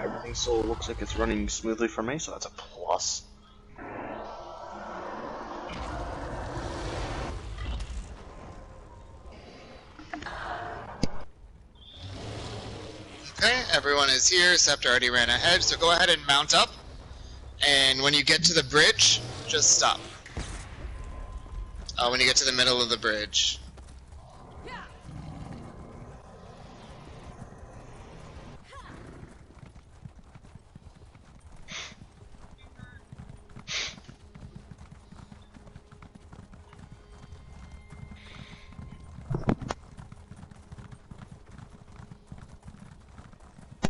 everything still looks like it's running smoothly for me, so that's a plus. Okay, everyone is here. Sept already ran ahead, so go ahead and mount up. And when you get to the bridge, just stop. When you get to the middle of the bridge.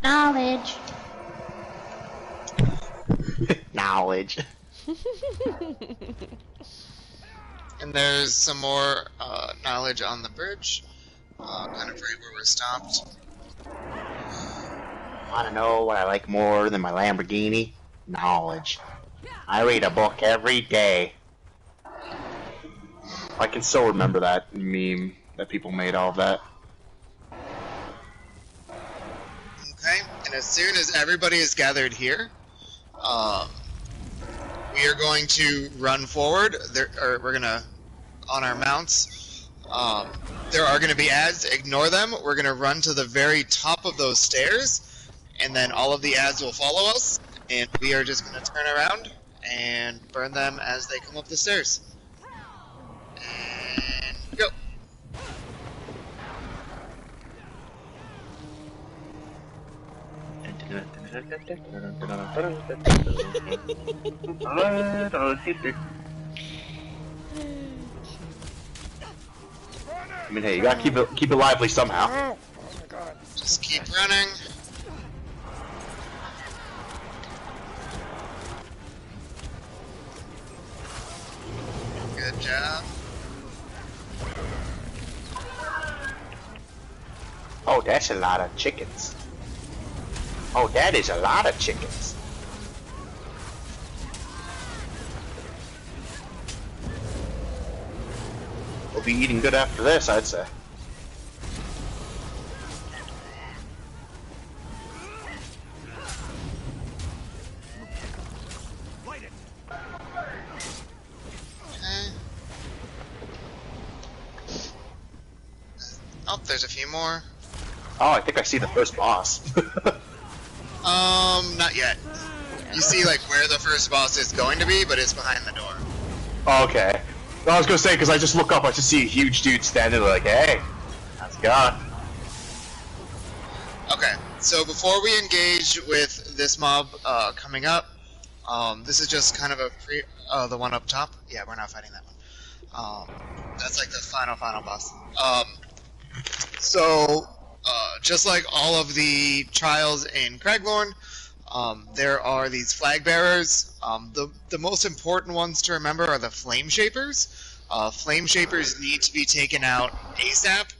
Knowledge. Knowledge. And there's some more knowledge on the bridge, kind of right where we're stopped. Want to know what I like more than my Lamborghini? Knowledge. I read a book every day. I can still remember that meme that people made all of that. Okay, and as soon as everybody is gathered here, we are going to run forward. We're going to, on our mounts, there are going to be ads. Ignore them. We're going to run to the very top of those stairs, and then all of the ads will follow us, and we are just going to turn around and burn them as they come up the stairs. And go. I mean, hey, you gotta keep it lively somehow. Oh my god. Just keep running. Good job. Oh, that's a lot of chickens. Oh, that is a lot of chickens. We'll be eating good after this, I'd say. Okay. Oh, there's a few more. Oh, I think I see the first boss. Not yet. You see, like, where the first boss is going to be, but it's behind the door. Okay. Well, I was gonna say, because I just look up, I just see a huge dude standing there like, hey, how's it going? Okay, so before we engage with this mob coming up, this is just kind of a pre... the one up top? Yeah, we're not fighting that one. That's like the final boss. Just like all of the trials in Craglorn, there are these flag bearers. The most important ones to remember are the flame shapers. Flame shapers need to be taken out ASAP.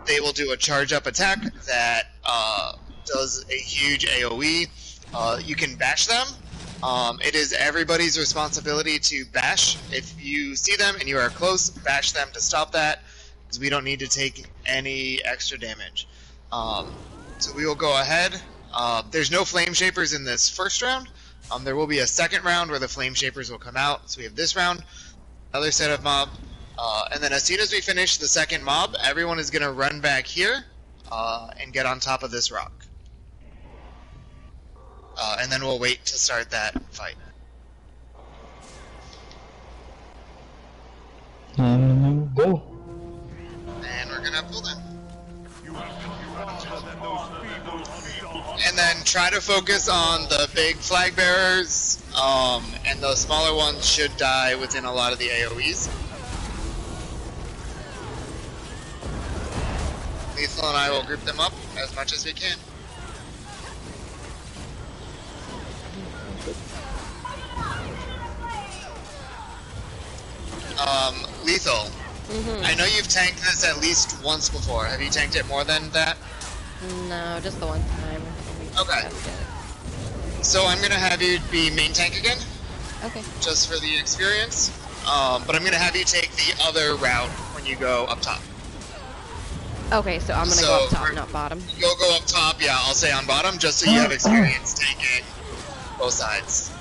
They will do a charge up attack that does a huge AoE. You can bash them. It is everybody's responsibility to bash. If you see them and you are close, bash them to stop that, because we don't need to take any extra damage. So we will go ahead. There's no flame shapers in this first round. There will be a second round where the flame shapers will come out. So we have this round, another set of mob, and then as soon as we finish the second mob, everyone is going to run back here and get on top of this rock. And then we'll wait to start that fight. Go. And we're going to pull them. And then try to focus on the big flag bearers, and the smaller ones should die within a lot of the AoEs. Lethal and I will group them up as much as we can. Lethal, I know you've tanked this at least once before. Have you tanked it more than that? No, just the one time. Okay. So I'm gonna have you be main tank again. Okay. Just for the experience. But I'm gonna have you take the other route when you go up top. Okay, so I'm gonna go up top, not bottom. You'll go up top, yeah, I'll stay on bottom, just so you have experience taking both sides.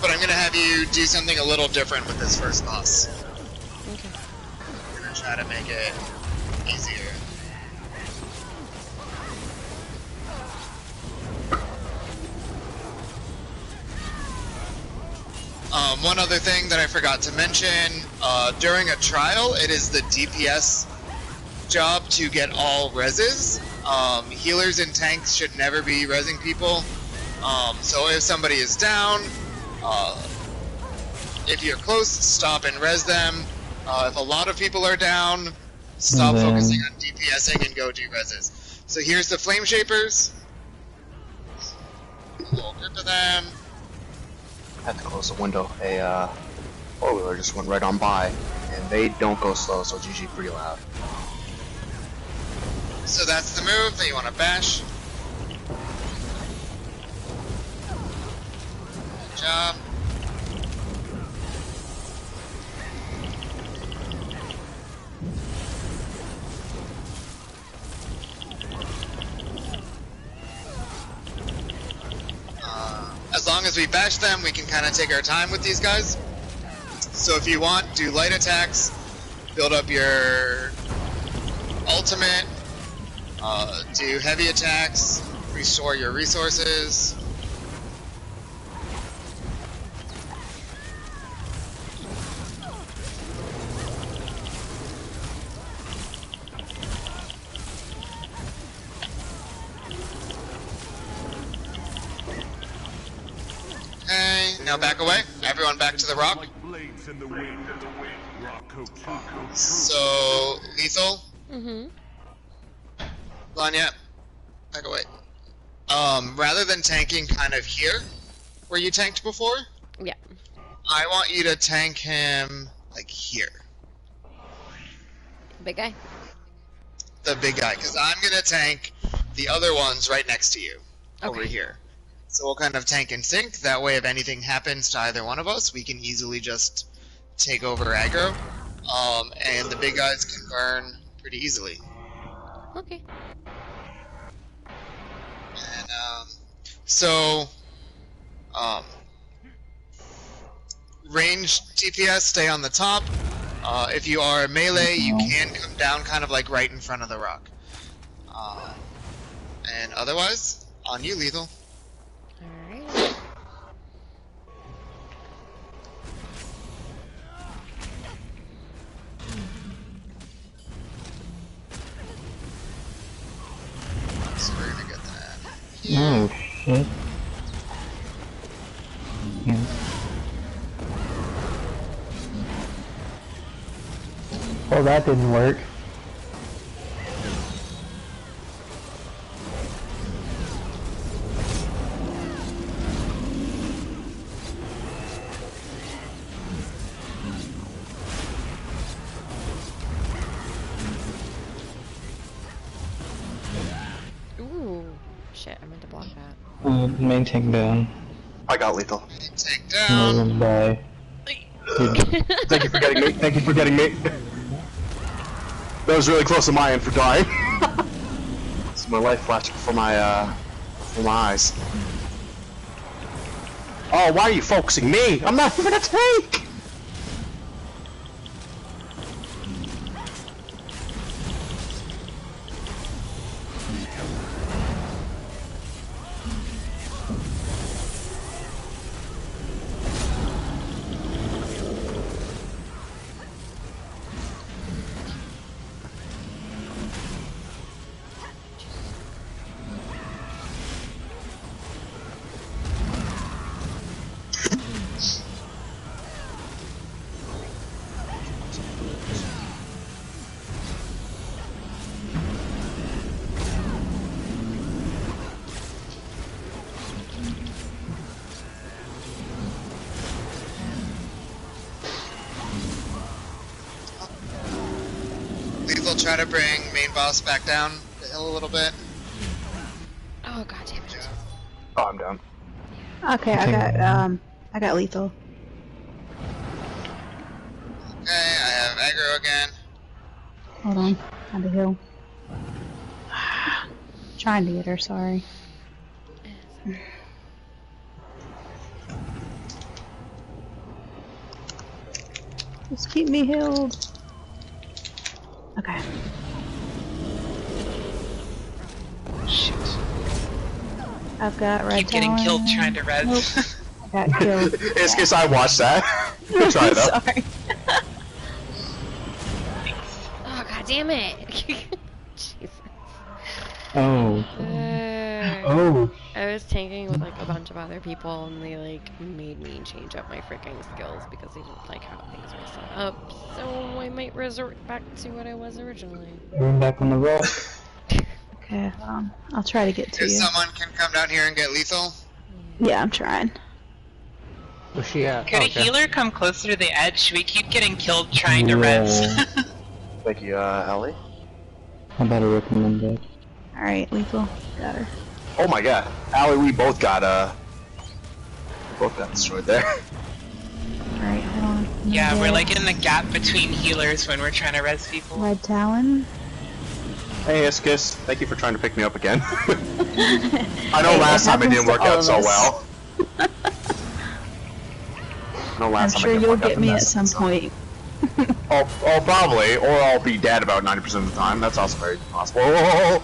But I'm gonna have you do something a little different with this first boss. Okay. I'm gonna try to make it easier. One other thing that I forgot to mention, during a trial, it is the DPS job to get all reses. Healers and tanks should never be resing people. So if somebody is down, if you're close, stop and res them. If a lot of people are down, stop focusing on DPSing and go do reses. So here's the Flame Shapers. A little grip of them. I had to close the window. A four-wheeler just went right on by, and they don't go slow, so it's usually pretty loud. So that's the move that you want to bash. Good job. As long as we bash them, we can kind of take our time with these guys. So if you want, do light attacks, build up your ultimate, do heavy attacks, restore your resources. Okay, now back away. Everyone back to the rock. So, Lethal, Mm-hmm. Lanya, back away. Rather than tanking kind of here, where you tanked before, Yeah. I want you to tank him, like, here. Big guy. The big guy, because I'm gonna tank the other ones right next to you, over Okay. here. So we'll kind of tank and sync, that way if anything happens to either one of us, we can easily just take over aggro. And the big guys can burn pretty easily. Okay. And, so, range DPS, stay on the top. If you are melee, you can come down kind of like right in front of the rock. And otherwise, on you, Lethal. Alright. So we're gonna get that. Oh shit. Yeah. Well, that didn't work. Ooh. Shit, I meant to block that. Main tank down. I got lethal. Take I'm down. gonna die. Thank you for getting me. Thank you for getting me. That was really close to my end for dying. So my life flashed before my eyes. Oh, why are you focusing me? I'm not even a tank! Lethal, try to bring main boss back down the hill a little bit. Oh god damn it. Oh, I'm down. Okay, I got lethal. have aggro again. Hold on. Had to heal. Trying to get her, sorry. Just keep me healed. Okay. Shit. I've got red Keep getting killed trying to res. Nope. I got killed. It's because I watched that. Try it out. Sorry. Oh god damn it! Jesus. Oh. Oh. I was tanking with like a bunch of other people and they like made me change up my freaking skills because they didn't like how things were set up. So I might resort back to what I was originally. We're back on the roll. Okay, I'll try to get to If you. someone can come down here and get lethal. Yeah, I'm trying. Where's she at? Could Oh, a healer come closer to the edge? We keep getting killed trying to res. Thank you, Ellie. I better recommend that. Alright, lethal. Got her. Oh my god. Allie, we both got destroyed there. Alright, hold on. Yeah, we're like in the gap between healers when we're trying to res people. Red Talon. Hey, Iskis. Thank you for trying to pick me up again. I know Hey, last time it happens didn't to work all out of so us. well. I know I'm last time sure it didn't you'll work out get the me at best, some so. point. Oh, probably, or I'll be dead about 90% of the time. That's also very possible. Whoa.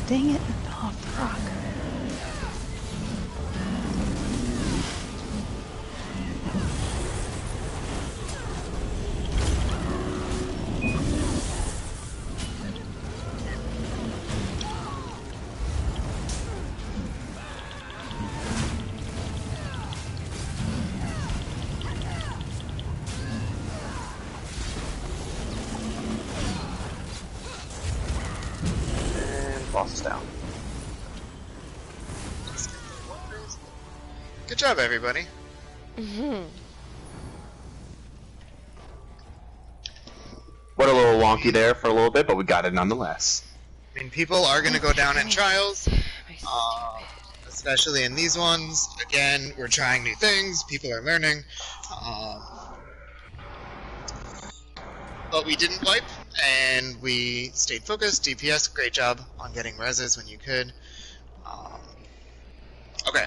Dang it. Oh, fuck. And boss is down. Good job, everybody. What a little wonky there for a little bit, but we got it nonetheless. I mean, people are going to go down in trials, My especially in these ones. Again, we're trying new things. People are learning. But we didn't wipe, and we stayed focused. DPS, great job on getting reses when you could. Okay,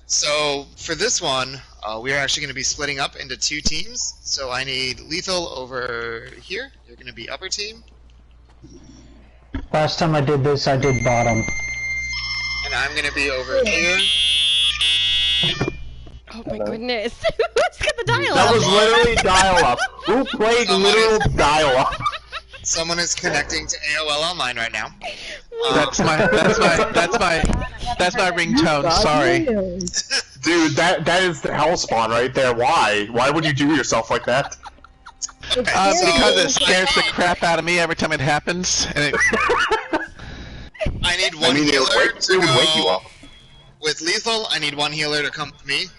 so for this one, we are actually going to be splitting up into 2 teams. So I need lethal over here. You're going to be upper team. Last time I did this, I did bottom. And I'm going to be over here. Oh my goodness. Who's got the dial That up? was literally dial-up. Who played literal dial-up? Someone is connecting to AOL Online right now. That's my ringtone. Sorry. Dude, that is the hellspawn right there. Why? Why would you do yourself like that? Because it scares the crap out of me every time it happens, and it, I need one it healer would to wake you go up. with lethal. I need one healer to come with me.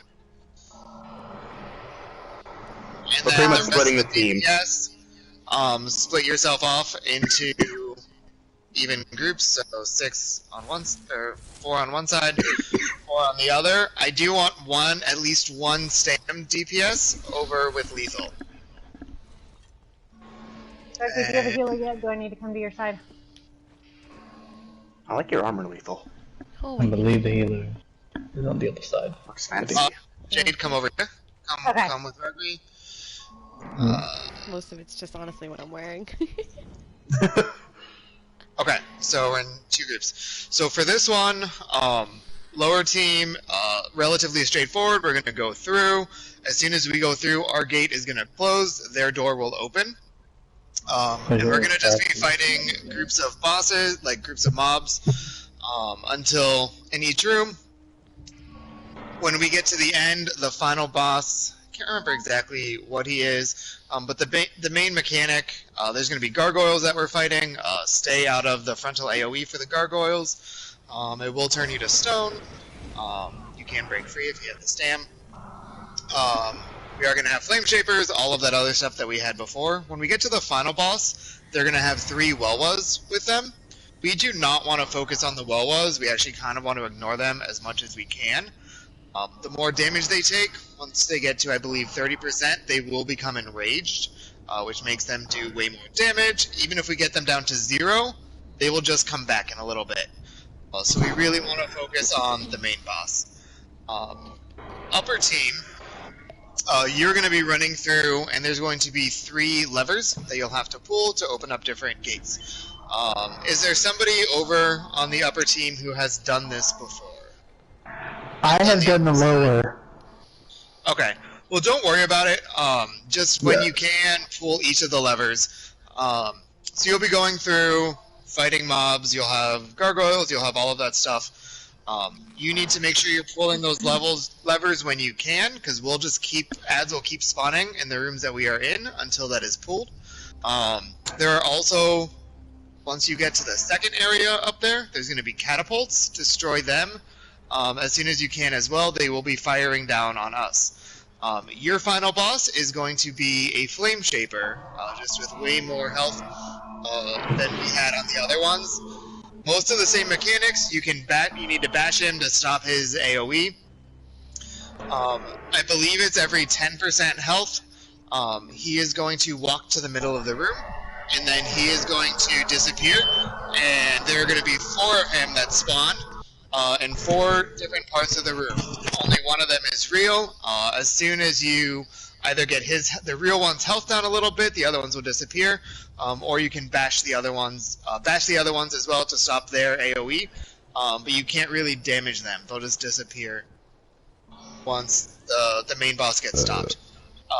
And We're then pretty much the rest splitting of the team. Yes. Split yourself off into even groups, so 6 on one, or 4 on one side, 4 on the other. I do want at least one stam DPS over with lethal. Darcy, do you have a healer yet? Do I need to come to your side? I like your armor lethal. Oh, I believe the healer is on the other side. Looks fancy. Jade, come over here. Okay. Come with Rugby. most of it's just honestly what I'm wearing. Okay, so we're in 2 groups. So for this one, lower team, relatively straightforward. We're going to go through. As soon as we go through, our gate is going to close. Their door will open. And we're going to just be fighting groups of bosses, like groups of mobs, until in each room. When we get to the end, the final boss, I can't remember exactly what he is, but the main mechanic, there's going to be gargoyles that we're fighting. Stay out of the frontal AoE for the gargoyles. It will turn you to stone. You can break free if you have the stam. We are going to have Flame Shapers, all of that other stuff that we had before. When we get to the final boss, they're going to have 3 Welwas with them. We do not want to focus on the Welwas. We actually kind of want to ignore them as much as we can. The more damage they take, once they get to, I believe, 30%, they will become enraged, which makes them do way more damage. Even if we get them down to 0, they will just come back in a little bit. So we really want to focus on the main boss. Upper team, you're going to be running through, and there's going to be 3 levers that you'll have to pull to open up different gates. Is there somebody over on the upper team who has done this before? I have done the lower. Okay. Well, don't worry about it. Just when you can, pull each of the levers. So you'll be going through fighting mobs, you'll have gargoyles, you'll have all of that stuff. You need to make sure you're pulling those levers when you can, because we'll just ads will keep spawning in the rooms that we are in until that is pulled. There are also, once you get to the second area up there, there's going to be catapults. Destroy them as soon as you can as well. They will be firing down on us. Your final boss is going to be a Flame Shaper, just with way more health than we had on the other ones. Most of the same mechanics. You need to bash him to stop his AoE. I believe it's every 10% health. He is going to walk to the middle of the room, and then he is going to disappear, and there are going to be 4 of him that spawn in 4 different parts of the room. Only one of them is real. As soon as you either get the real one's health down a little bit, the other ones will disappear, or you can bash the other ones as well to stop their AoE. But you can't really damage them; they'll just disappear once the main boss gets stopped.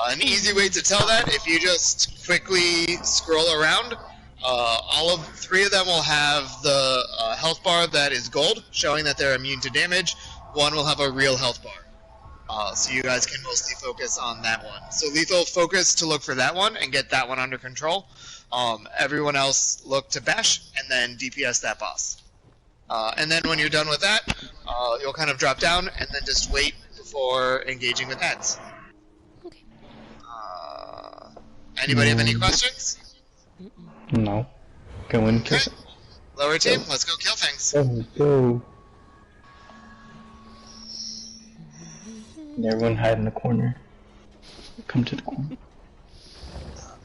An easy way to tell that, if you just quickly scroll around, all of 3 of them will have the health bar that is gold, showing that they're immune to damage. 1 will have a real health bar. So you guys can mostly focus on that one. So Lethal, focus to look for that one and get that one under control. Everyone else look to bash and then DPS that boss. And then when you're done with that, you'll kind of drop down and then just wait before engaging with ads. Okay. Anybody have any questions? No. Go and kill. Okay. Lower team, let's go kill things. Let's go. Everyone hide in the corner. Come to the corner.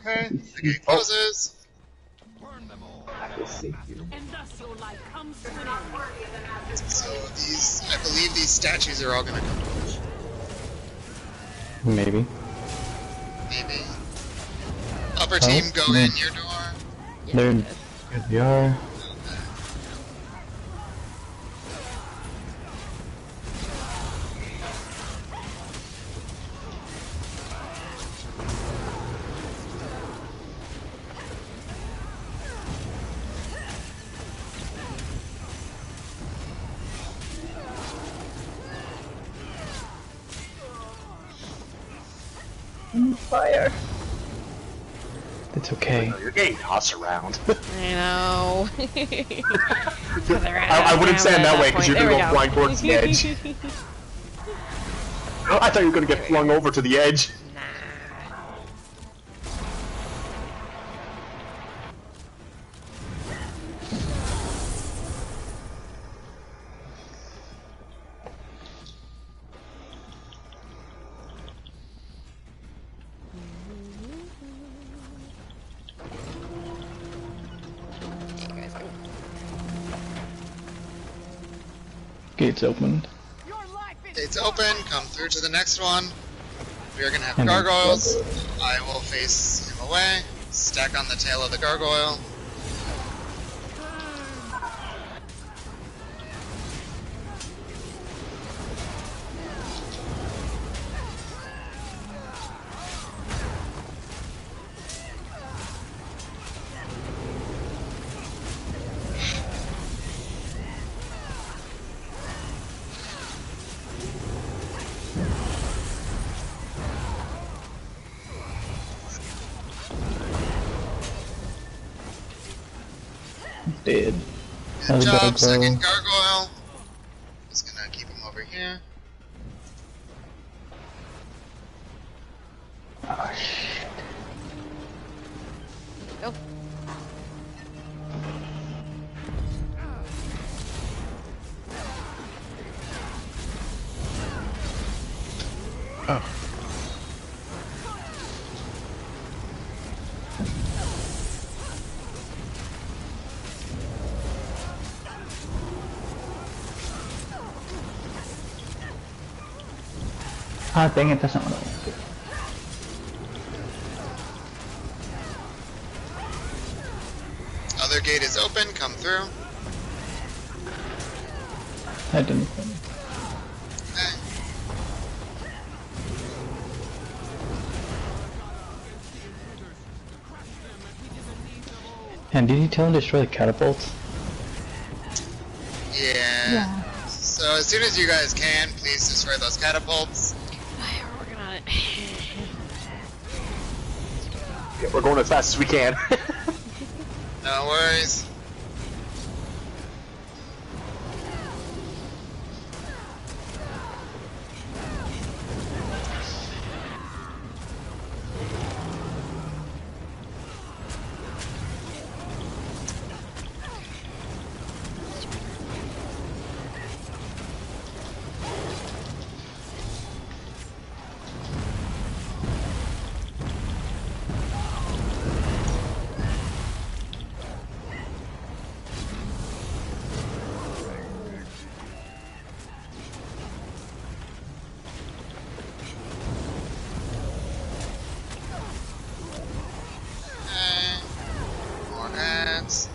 Okay, the gate closes. So I believe these statues are all gonna come to us. Maybe. Maybe. Upper team, go in your door. There they are. Fire. It's okay. You're getting tossed around. I know. I wouldn't say it that way because you're gonna go flying towards the edge. I thought you were gonna get flung over to the edge. Nah. There you guys go. Gates opened. Gates open, come through to the next one. We are gonna have gargoyles. I will face him away. Stack on the tail of the gargoyle. Dead. Good job, second gargoyle. Just gonna keep him over here. Oh. Ah, dang it, that's not what I wanted to do. Other gate is open. Come through. I didn't. Okay. And did you tell him to destroy the catapults? Yeah. Yeah. So as soon as you guys can, please destroy those catapults. We're working on it. Yeah, we're going as fast as we can. No worries. Okay. More heads.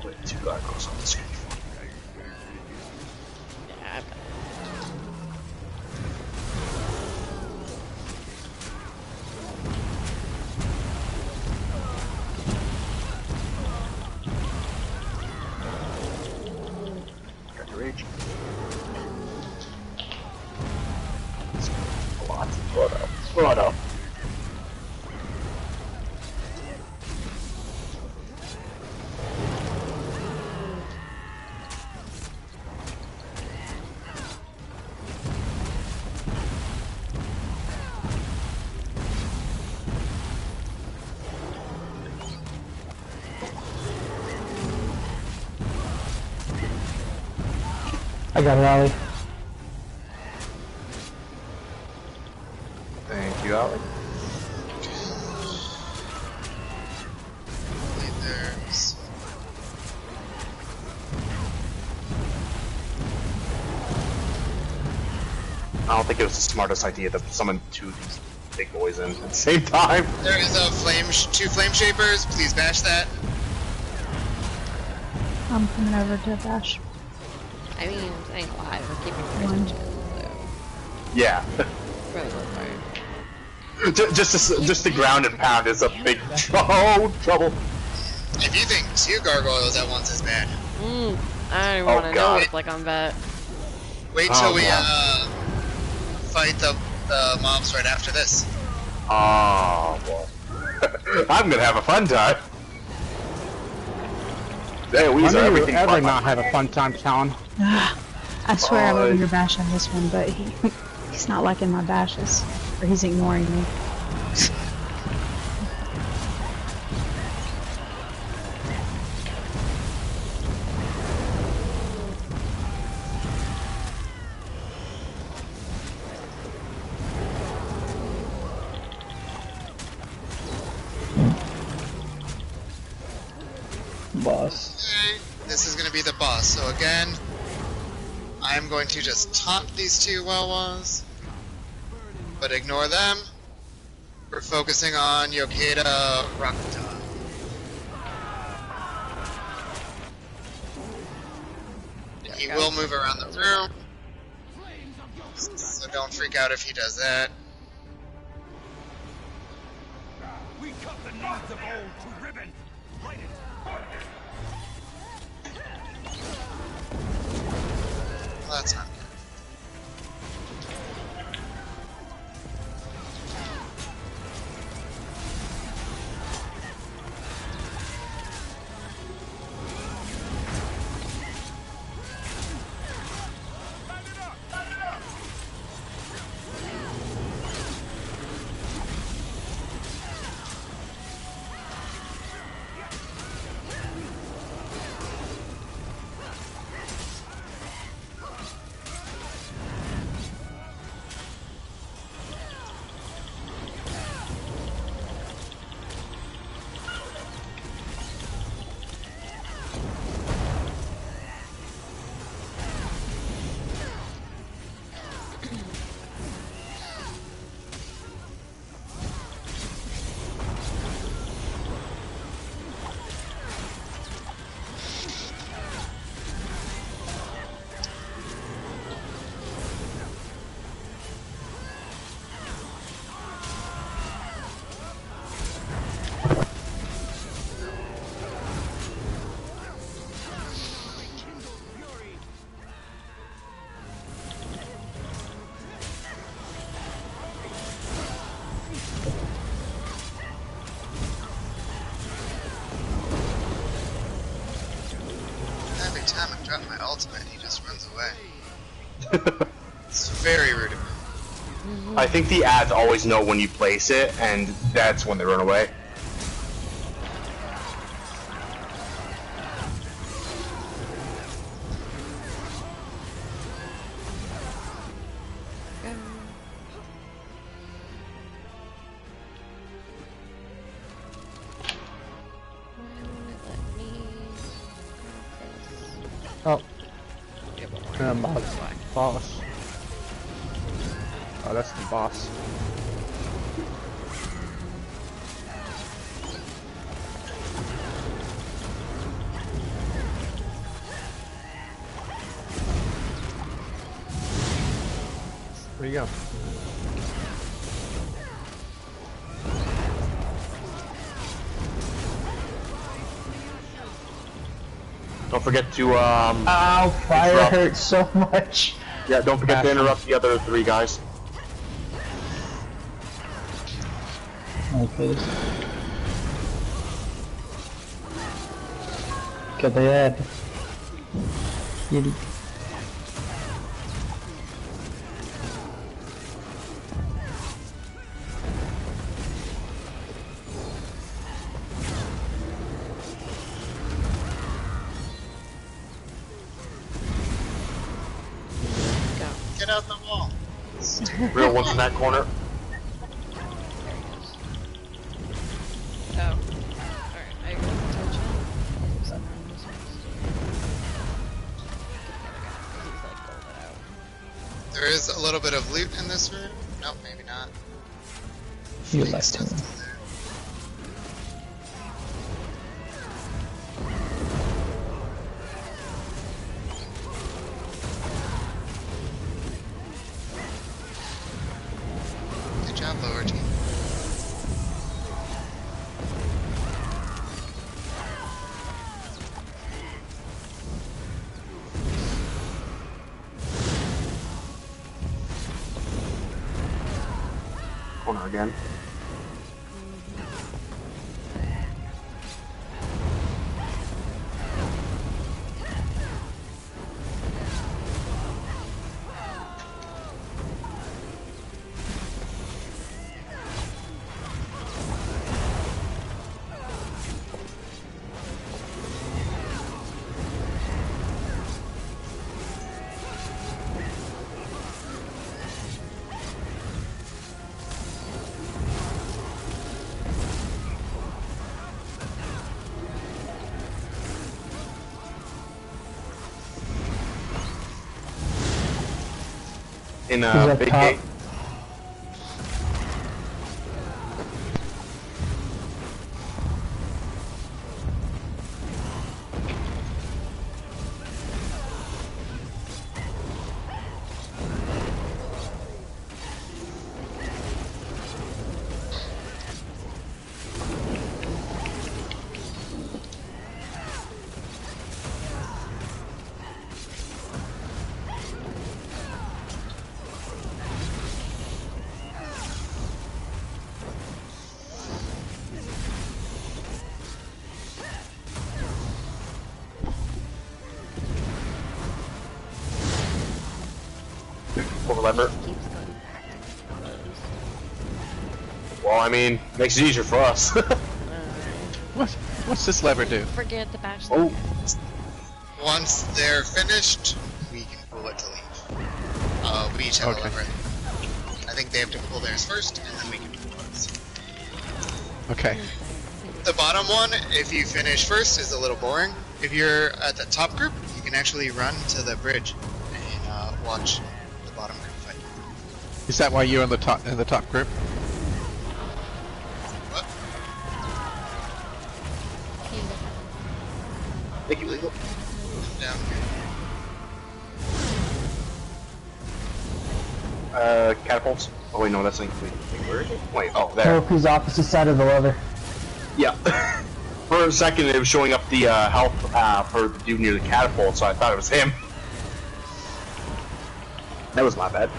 Wait, 2 goggles on the screen. Yeah, I've got it. Got the rage. Lots of photo. Photo. I got it, Ollie. Thank you, Alec. There's I don't think it was the smartest idea to summon 2 of these big boys in at the same time. There is a two flame shapers. Please bash that. I'm coming over to bash. I mean, I'm staying alive. We're keeping our One. attention, so Yeah. for the most part. just the ground and pound is a big trouble. If you think 2 gargoyles at once is bad, I don't even Oh, want to know God. what it's like on vet. wait till Oh, we God. fight the mobs right after this. Oh, boy. I'm gonna have a fun time. Hey, we When are do you everything ever fun. not have a fun time, Talon? I swear I'm over your bash on this one, but he's not liking my bashes. Or he's ignoring me. Boss. Okay, this is gonna be the boss. So again, I'm going to just taunt these 2 Wawas, but ignore them. We're focusing on Yokeda Rakuta. He will move around the room, so don't freak out if he does that. We cut the needs of old to ribbon. Light it. Well, that's not good. time I drop my ultimate, he just runs away. It's very rude of him. I think the ads always know when you place it, and that's when they run away. Oh. Boss. Oh, that's the boss. Where you go? Don't forget to Ow, fire interrupt. hurts so much. Yeah, don't forget to interrupt the other 3 guys. Oh, please. Kill the ad. Yiddy. Get out the wall. Real one's in that corner. Oh. Alright, I wasn't touching. He's like golden out. There is a little bit of loot in this room. Nope, maybe not. You left him. Good job, lower team. Corner again. In He's up big top. gate. Pull the lever. Keeps going back to close. Well, I mean, makes it easier for us. What's this lever do? Forget the batch. Oh. Once they're finished, we can pull it to leave. We each have a Okay. lever. I think they have to pull theirs first, and then we can pull ours. Okay. The bottom one, if you finish first, is a little boring. If you're at the top group, you can actually run to the bridge and watch the bottom group fight. Is that why you're in the top group? What? Thank you, Legal. Down. Catapults. Oh wait, no, that's like wait, where is it? Wait, oh there. Oh, he's opposite side of the lever. Yeah. For a second, it was showing up the health for the dude near the catapult, so I thought it was him. That was my bad.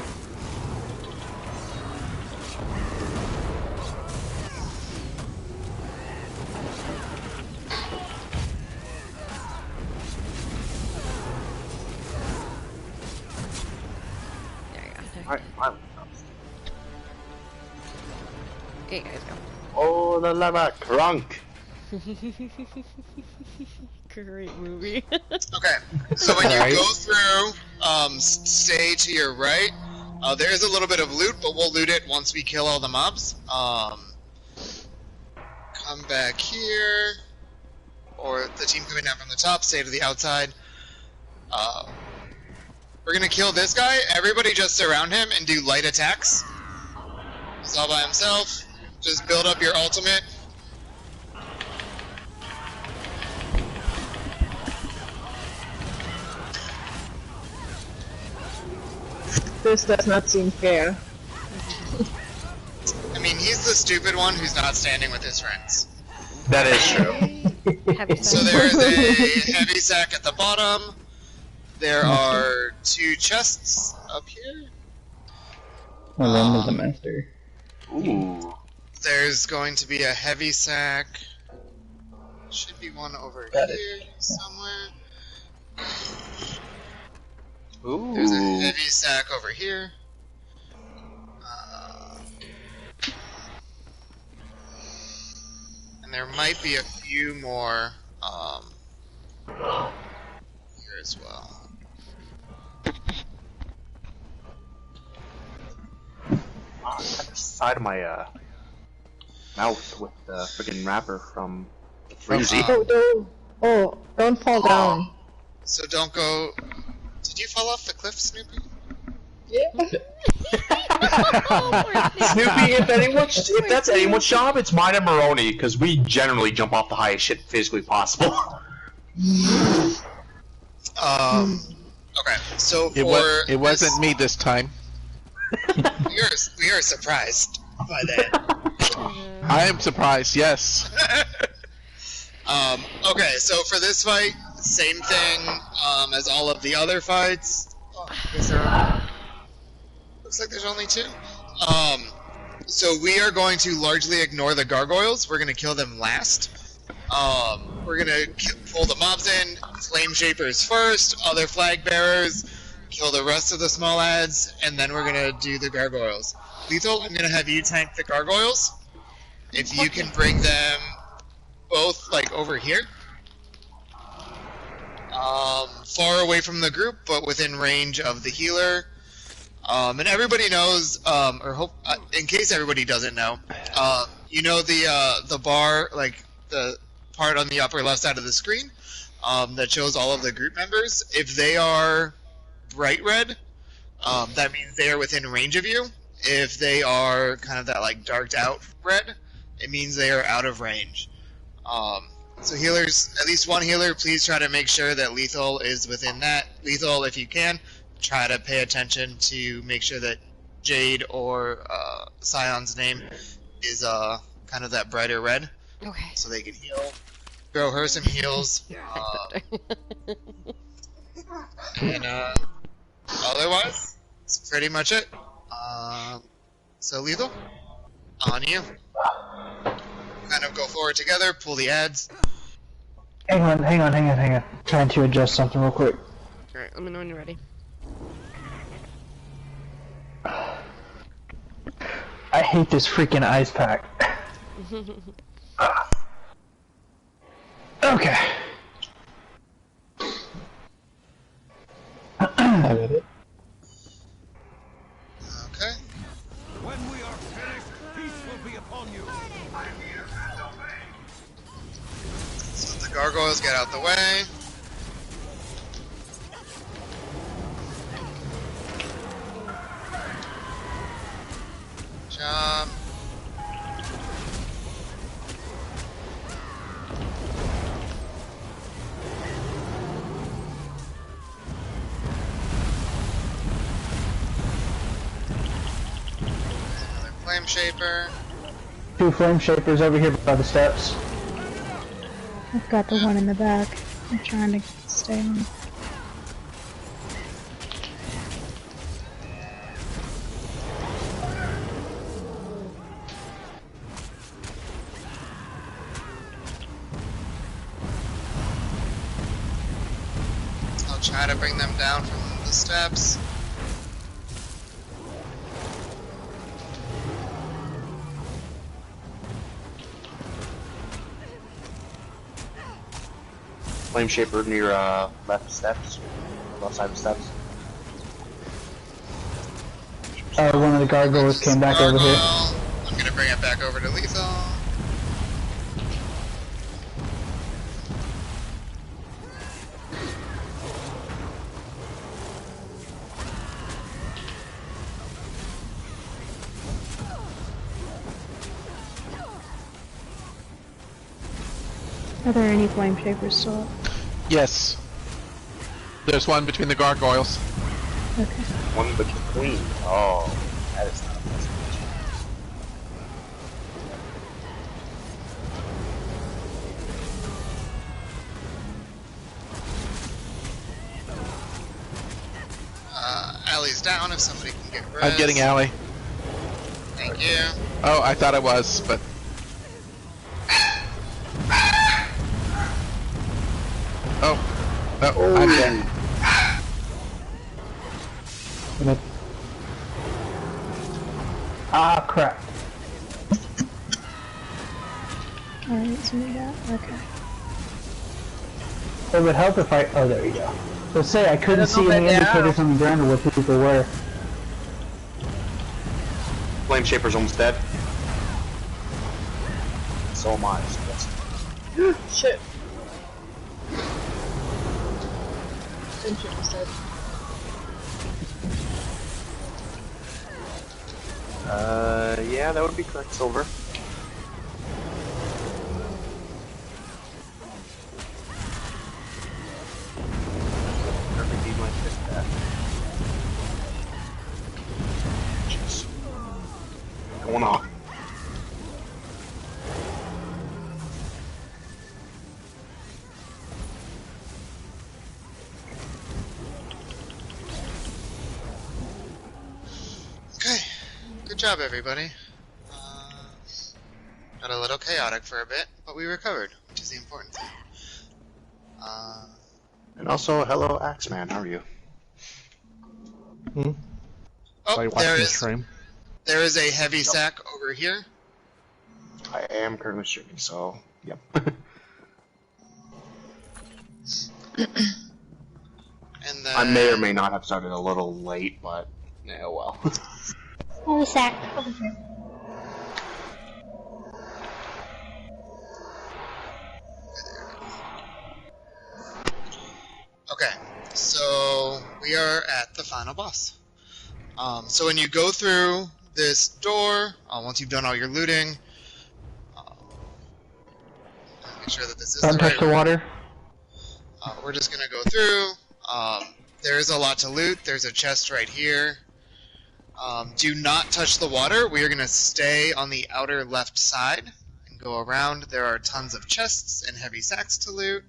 Alright, fine. Here you guys go. Oh, the lava crunk. Great movie. Okay, so when you go through, stay to your right. There is a little bit of loot, but we'll loot it once we kill all the mobs. Come back here, or the team coming down from the top, stay to the outside. We're gonna kill this guy. Everybody just surround him and do light attacks. He's all by himself. Just build up your ultimate. This does not seem fair. I mean, he's the stupid one who's not standing with his friends. That is true. So there is a heavy sack at the bottom. There are 2 chests up here. Oh, Ren was a master. Ooh. There's going to be a heavy sack. Should be one over here somewhere. Ooh. There's a heavy sack over here. And there might be a few more here as well. I got the side of my mouth with the friggin' wrapper from the Freezy. Don't fall down. So don't go. Did you fall off the cliff, Snoopy? Yeah. Snoopy, if that's anyone's job, it's mine and Maroni, because we generally jump off the highest shit physically possible. Okay, so It wasn't me this time. we are surprised by that. I am surprised, yes. Okay, so for this fight, same thing as all of the other fights. Looks like there's only 2. So we are going to largely ignore the gargoyles. We're going to kill them last. We're going to pull the mobs in, flame shapers first, other flag bearers, kill the rest of the small ads, and then we're going to do the gargoyles. Lethal, I'm going to have you tank the gargoyles. If you can bring them both, like, over here. Far away from the group, but within range of the healer. And everybody knows, in case everybody doesn't know, you know the bar, like the part on the upper left side of the screen, that shows all of the group members. If they are bright red, that means they are within range of you. If they are kind of that like darked out red, it means they are out of range. So healers, at least one healer, please try to make sure that Lethal is within that. Lethal, if you can, try to pay attention to make sure that Jade or Scion's name is kind of that brighter red. Okay. So they can heal. Throw her some heals. And otherwise, that's pretty much it. So Lethal, on you. Kind of go forward together, pull the ads. Hang on. Trying to adjust something real quick. Alright, let me know when you're ready. I hate this freaking ice pack. Okay. I got it. Okay. When we are finished, peace will be upon you. So the gargoyles get out the way. Good job. Another flame shaper. 2 flame shapers over here by the steps. I've got the one in the back. I'm trying to stay on. I'll try to bring them down from the steps. Flame Shaper near left steps. Left side of the steps. One of the gargoyles came back over here. I'm gonna bring it back over to Lethal. Are there any flame shapers still up? Yes. There's one between the gargoyles. Okay. One between. Oh, that is not a pleasant. Alley's down if somebody can get res. I'm getting Alley. Thank you. Oh, I thought I was, but... Oh. Oh, I'm dead. Ah, crap. Alright, so we got, okay. It would help if I... Oh, there you go. So say I couldn't see any indicators on the ground of where people were. Flame Shaper's almost dead. So am I. So that's... Shit. Flame Shaper's dead. Yeah, that would be correct, Silver. Perfect, might fit that. Jeez. What's going on? Okay, good job everybody. Got a little chaotic for a bit, but we recovered, which is the important thing. And also, hello, Axeman. How are you? Oh, there is a heavy sack over here. I am currently streaming, so yep. And then... I may or may not have started a little late, but yeah, well. Heavy sack over here. Okay, so we are at the final boss. So when you go through this door, once you've done all your looting, make sure that this is Don't the right touch the room. water. We're just gonna go through. There's a lot to loot. There's a chest right here. Do not touch the water. We are gonna stay on the outer left side and go around. There are tons of chests and heavy sacks to loot.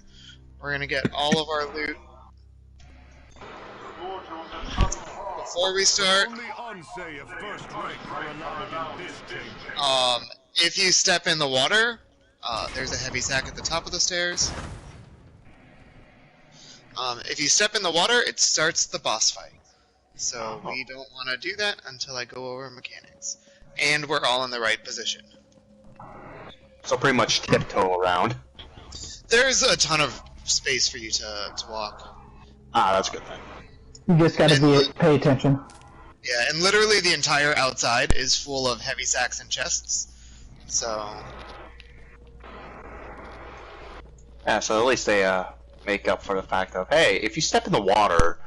We're gonna get all of our loot. Before we start, if you step in the water, there's a heavy sack at the top of the stairs. If you step in the water, it starts the boss fight. So we don't want to do that until I go over mechanics. And we're all in the right position. So pretty much tiptoe around. There's a ton of space for you to walk. Ah, that's a good thing. You just gotta pay attention. Yeah, and literally the entire outside is full of heavy sacks and chests. So... Yeah, so at least they make up for the fact of, hey, if you step in the water,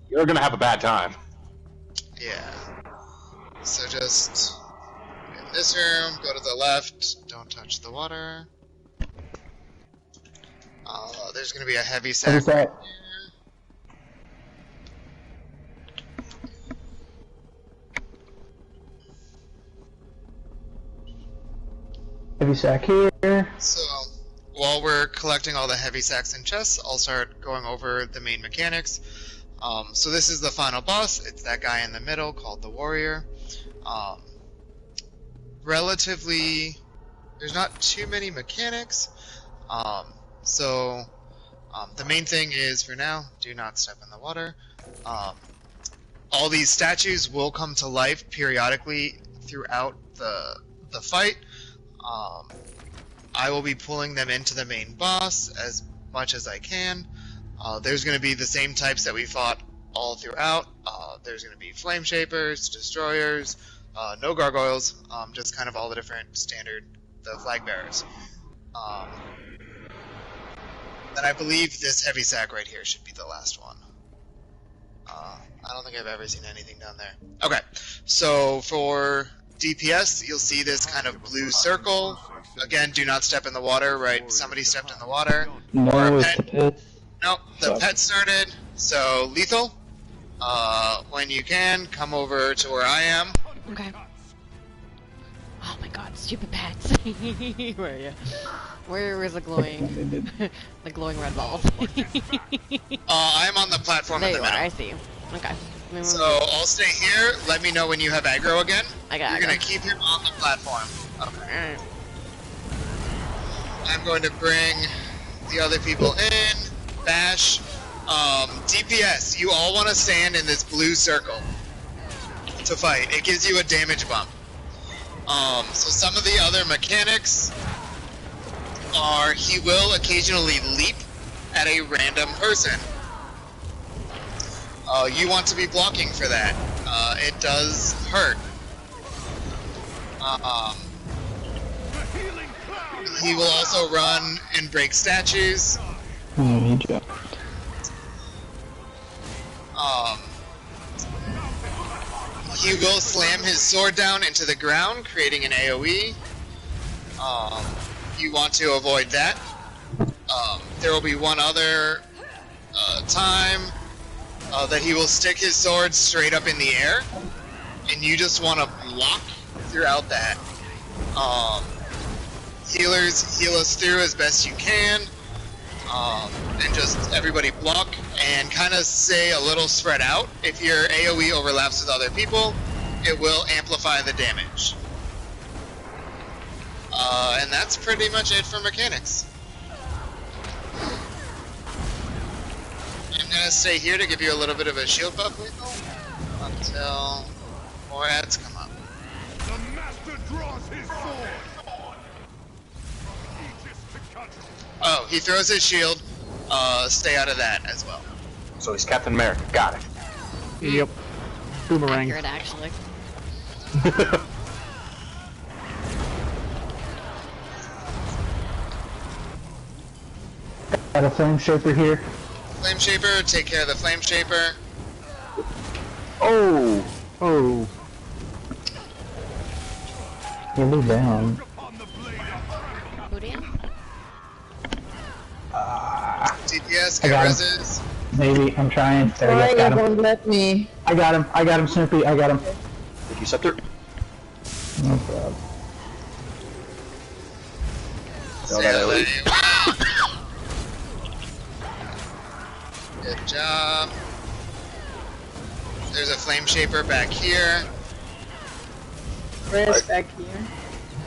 you're gonna have a bad time. Yeah. So just in this room, go to the left, don't touch the water. There's gonna be a heavy sack right here. Heavy sack here. So, while we're collecting all the heavy sacks and chests, I'll start going over the main mechanics. So this is the final boss. It's that guy in the middle called the Warrior. Relatively, there's not too many mechanics. The main thing is, for now, do not step in the water. All these statues will come to life periodically throughout the fight. I will be pulling them into the main boss as much as I can. There's going to be the same types that we fought all throughout. There's going to be flame shapers, destroyers, no gargoyles, just kind of all the different standard the flag bearers. Then I believe this heavy sack right here should be the last one. I don't think I've ever seen anything down there. Okay, so for DPS, you'll see this kind of blue circle. Again, do not step in the water, right? Somebody stepped in the water. No, it's the pit. Nope, the pet started. So, Lethal, when you can, come over to where I am. Okay. Oh my god, stupid pets. Where are you? Where is the glowing, the glowing red balls? I'm on the platform there in the you are, middle. I see. Okay. So I'll stay here. Let me know when you have aggro again. I got You're aggro. gonna keep him on the platform. Okay. I'm going to bring the other people in. Bash. DPS, you all want to stand in this blue circle to fight. It gives you a damage bump. So some of the other mechanics are he will occasionally leap at a random person. You want to be blocking for that. It does hurt. He will also run and break statues. He jumped. He will slam his sword down into the ground, creating an AoE. You want to avoid that. There will be one other time that he will stick his sword straight up in the air, and you just want to block throughout that. Healers heal us through as best you can, and just everybody block and kind of stay a little spread out. If your AoE overlaps with other people, it will amplify the damage. And that's pretty much it for mechanics. I'm gonna stay here to give you a little bit of a shield buff, Lethal, until more ads come up. The master draws his sword. Oh, he throws his shield. Stay out of that as well. So he's Captain America. Got it. Yep. Boomerang. Accurate, actually. Got a flame shaper here. Flame Shaper, take care of the Flame Shaper. Oh! Oh. He'll be down. Who do you? DPS, I get got him. reses. Maybe, I'm trying. There we Why go, got you him. won't let me? I got him, Snoopy, I got him. Thank you, Scepter. No problem. Got that elite. Good job. There's a Flame Shaper back here. Where's back here?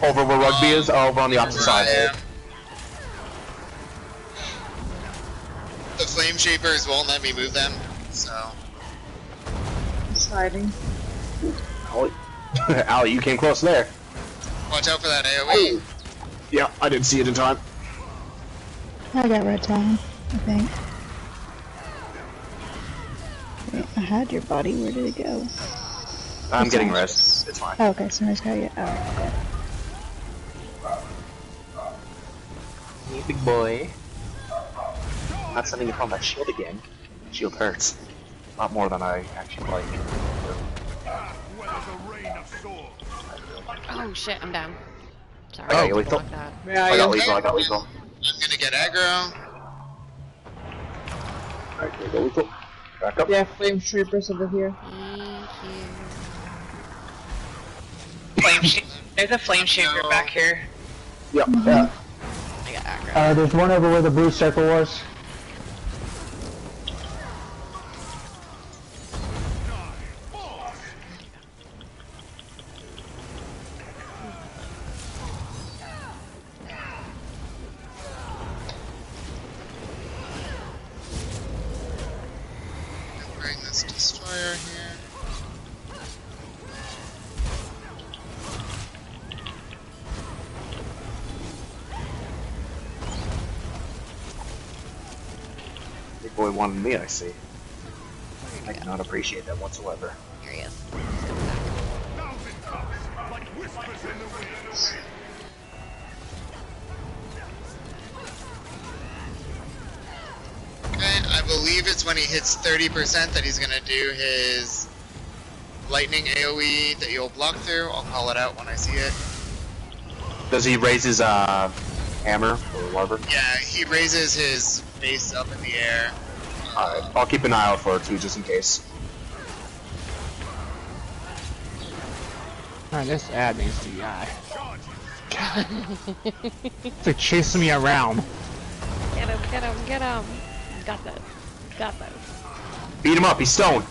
Over where Rugby is, over on the opposite Where I side. am. The Flame Shapers won't let me move them, so... Just hiding. Allie, you came close there. Watch out for that AoE. Yeah, I didn't see it in time. I got red time, I think. Wait, I had your body. Where did it go? I'm getting rest. It's fine. Oh, okay, somebody's got it. Alright, Hey, big boy. Not sending it from that shield again. Shield hurts. A lot more than I actually like. Oh shit, I'm down. Sorry, Oh, I you lethal? blocked that. Where I are got you? lethal, I got lethal. I'm gonna get aggro. Alright, here we go, lethal. Back up. Yeah, flame troopers over here. Thank you. There's a Flame Shaper back here. Yep. Yeah. I got aggro. There's one over where the blue circle was. Bring this destroyer here. Big boy wanted me, I see. I cannot appreciate that whatsoever. Here he is. Thousand cups, like whispers in the wind. Okay, I believe it's when he hits 30% that he's gonna do his lightning AoE that you'll block through. I'll call it out when I see it. Does he raise his hammer or whatever? Yeah, he raises his base up in the air. Alright, I'll keep an eye out for it too, just in case. Alright, this ad needs to die. It's like chasing me around. Get him, get him, get him. Got this. Got this. Beat him up, he's stoned.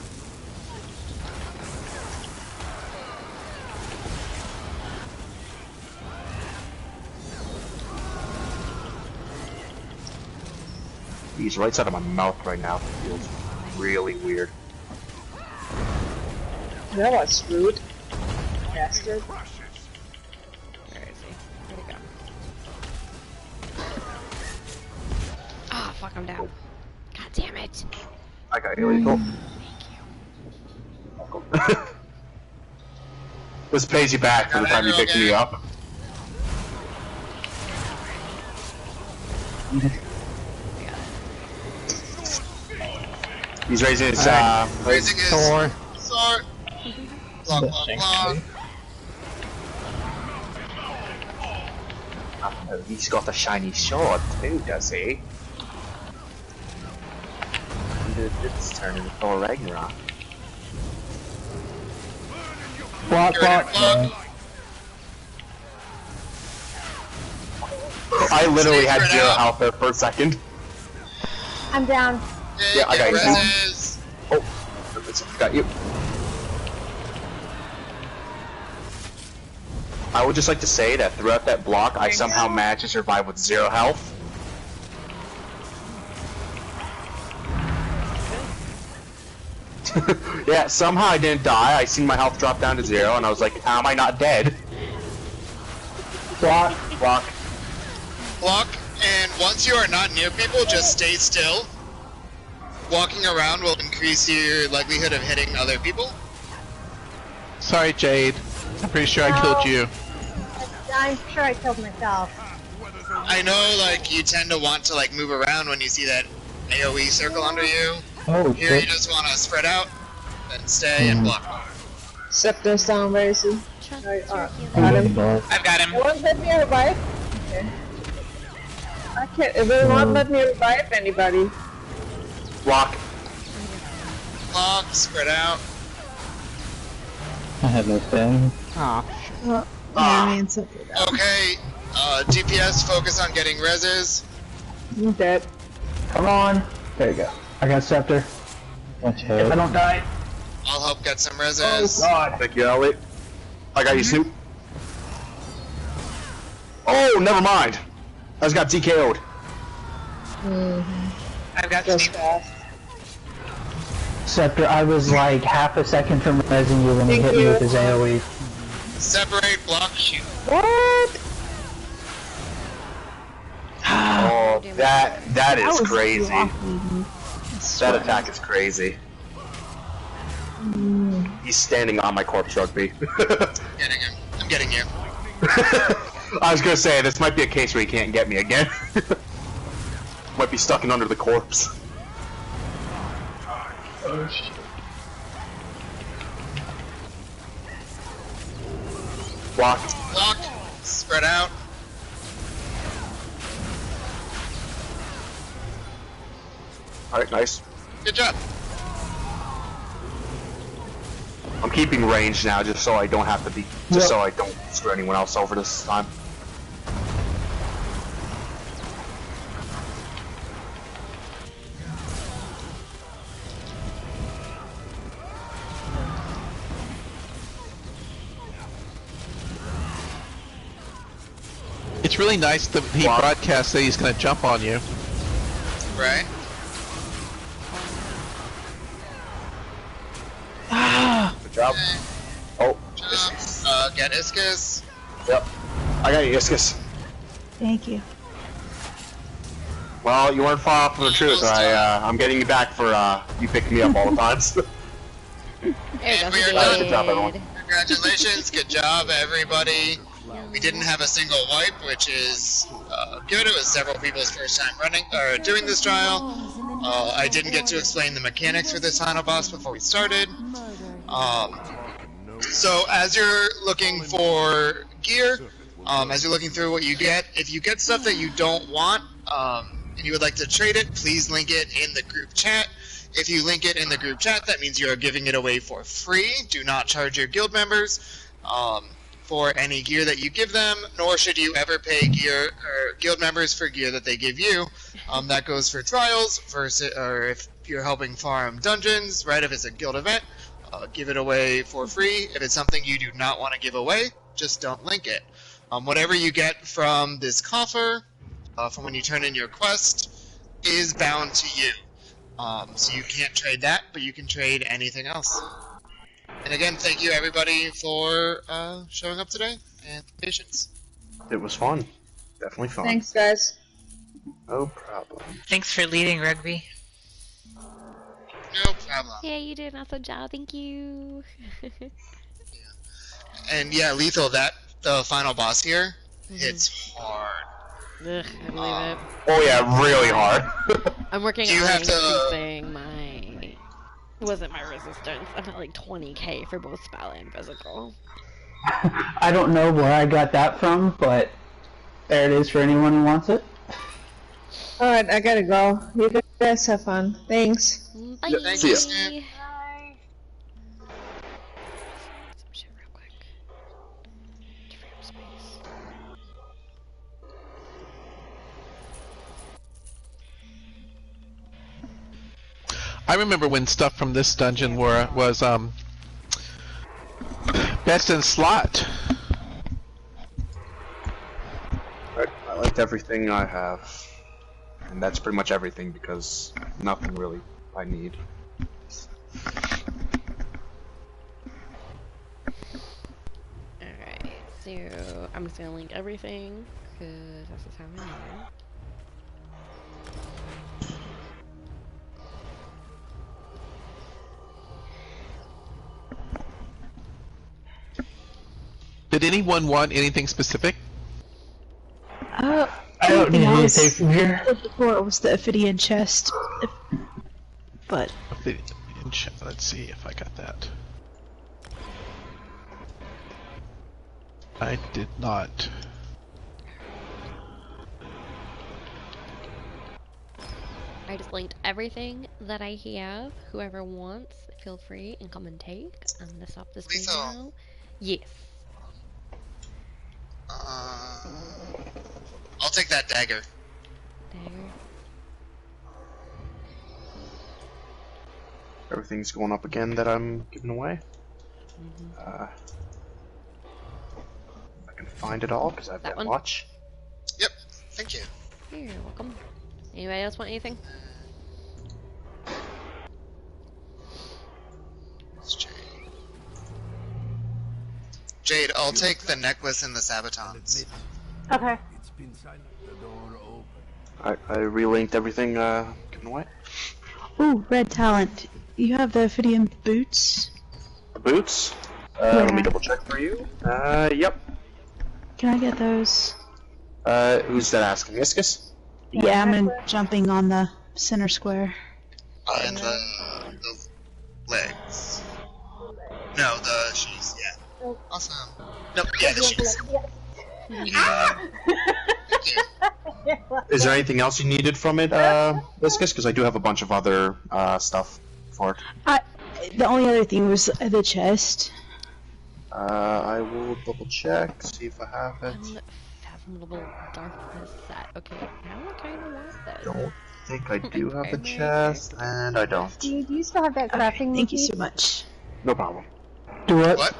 He's right side of my mouth right now. Feels really weird. That was rude. Bastard. Where is he? Where'd he go? Ah, fuck, I'm down. God damn it. I got you, Lethal. Thank you. This pays you back for the time you picked me up. He's raising his Raising his Thor. sword. Block, block, block. Oh, he's got a shiny sword too, does he? It's turning to Thor Ragnarok. Block, block. I literally had 0 health there for a second. I'm down. Yeah, I got you. Reses. Oh, got you. I would just like to say that throughout that block, I somehow managed to survive with 0 health. Yeah, somehow I didn't die. I seen my health drop down to 0, and I was like, how am I not dead? Block, block. Block, and once you are not near people, just stay still. Walking around will increase your likelihood of hitting other people. Sorry, Jade. I'm pretty sure I killed you. I'm sure I killed myself. I know, like, you tend to want to, like, move around when you see that AoE circle under you. Oh, Here shit. you just want to spread out, then stay and block. Scepter's down, where is he? Right, got him. I've got him. It won't let me revive? Okay. I can't, it will not let me revive anybody. Block. Block, spread out. I have no thing. Aw. Yeah, me and Scepter down. Okay, DPS, focus on getting reses. I'm dead. Come on. There you go. I got Scepter. Watch out. If I don't die. I'll help get some reses. God. Thank you, Elliot. I got you, Snoop. Oh, never mind. I just got DKO'd. I've got Just Steve. fast. Scepter, I was like half a second from rezzing you when he hit me with his AoE. Separate, block, shoot. What? Oh, that is was crazy. lucky. That attack is crazy. He's standing on my corpse, Rugby. Getting him. I'm getting you. I was gonna say, this might be a case where he can't get me again. Might be stuck in under the corpse. Oh, shit. Block. Block, spread out. Alright, nice. Good job. I'm keeping range now just so I don't have to be, just so I don't screw anyone else over this time. It's really nice that he Wow. broadcasts that he's gonna jump on you. Right? Good job. Okay. Oh, Get Iscus. yep. I got you, Iscus. Thank you. Well, you weren't far off from the truth. I'm getting you back for you picking me up all the times. There you And go. we are done. Good job, everyone. Congratulations, good job, everybody. We didn't have a single wipe, which is good. It was several people's first time doing this trial. I didn't get to explain the mechanics for this final boss before we started. So as you're looking for gear, as you're looking through what you get, if you get stuff that you don't want, and you would like to trade it, please link it in the group chat. If you link it in the group chat, that means you are giving it away for free. Do not charge your guild members for any gear that you give them, nor should you ever pay guild members for gear that they give you. That goes for trials, or if you're helping farm dungeons, right? If it's a guild event, give it away for free. If it's something you do not want to give away, just don't link it. Whatever you get from this coffer, from when you turn in your quest, is bound to you. So you can't trade that, but you can trade anything else. And again, thank you everybody for showing up today and patience. It was fun. Definitely fun. Thanks, guys. No problem. Thanks for leading, Rugby. No problem. Yeah, you did an awesome job. Thank you. And yeah, Lethal, the final boss here, hits hard. Ugh, I believe it. Oh yeah, really hard. I'm working You on have to- increasing my... wasn't my resistance. I'm at like 20k for both spell and physical. I don't know where I got that from, but there it is for anyone who wants it. Alright, I gotta go. You guys have fun. Thanks. Bye. Yeah, see ya. Some shit real quick. To free up space. I remember when stuff from this dungeon was best in slot. I liked everything I have. And that's pretty much everything because nothing really I need. Alright, so I'm just gonna link everything, because that's just how I am. Did anyone want anything specific? I don't need anything from here. Before it was the Ophidian chest, but Let's see if I got that. I did not. I just linked everything that I have. Whoever wants, feel free and come and take. I'm gonna stop this video Lethal. now. Yes. I'll take that dagger. There. Everything's going up again that I'm giving away. I can find it all because I've That got one? much. Yep, thank you. You're welcome. Anybody else want anything? It's Jade. Jade, I'll take the necklace and the sabatons. Okay. It's been silent. The door open. I relinked everything given away. ooh, red talent. You have the Ophidian boots. The boots. Let me Yeah. double check for you. Yep. Can I get those? Who's that asking? Iscus? Yeah, I'm jumping on the center square. And the legs. No, the shoes, yeah. Awesome. Nope, yeah, the shoes. Thank you. Is there anything else you needed from it, Iscus? Because I do have a bunch of other stuff for it. The only other thing was the chest. I will double check, see if I have it. Unfathomable darkness set. Okay, now I kind of want this. Don't think I do have the Okay. chest, and I don't. Do you still have that crafting Thank you piece? so much. No problem. Do it. What?